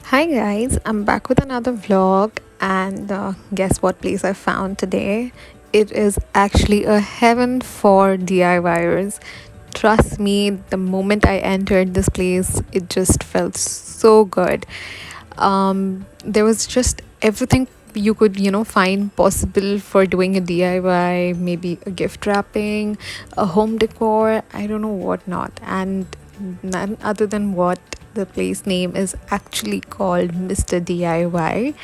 Hi guys, I'm back with another vlog, and guess what place I found today? It is actually a heaven for DIYers. Trust me, the moment I entered this place, it just felt so good. There was just everything you could find possible for doing a DIY, maybe a gift wrapping, a home decor, I don't know what not. And none other than what the place name is actually called Mr. DIY.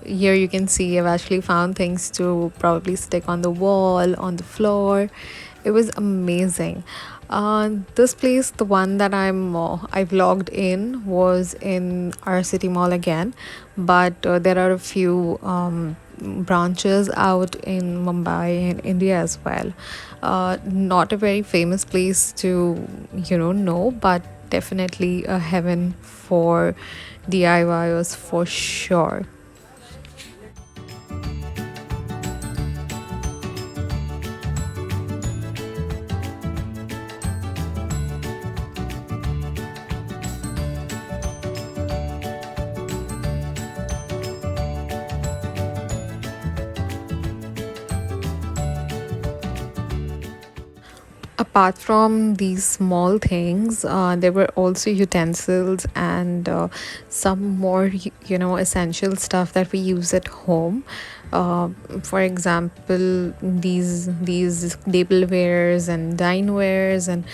Here you can see I've actually found things to probably stick on the wall, on the floor. It was amazing. This place, the one that I vlogged in, was in our city mall again, but there are a few branches out in Mumbai and India as well. Not a very famous place to know, but definitely a heaven for DIYers for sure. Apart from these small things, there were also utensils and some more essential stuff that we use at home. For example, thesetablewares and dinewares and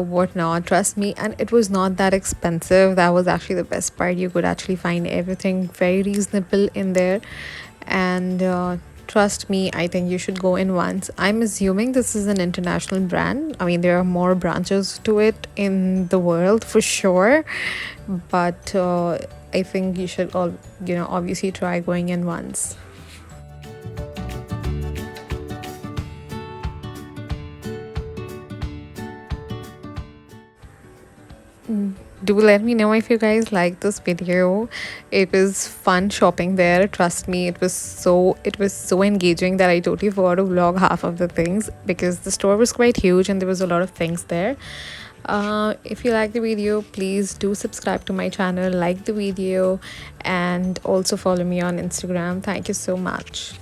whatnot. Trust me, and it was not that expensive. That was actually the best part. You could actually find everything very reasonable in there, and trust me, I think you should go in once. I'm assuming this is an international brand. I mean, there are more branches to it in the world for sure, but I think you should all, obviously try going in once. Do let me know if you guys like this video. It was fun shopping there. Trust me, it was so engaging that I totally forgot to vlog half of the things because the store was quite huge and there was a lot of things there. If you like the video, please do subscribe to my channel, like the video, and also follow me on Instagram. Thank you so much.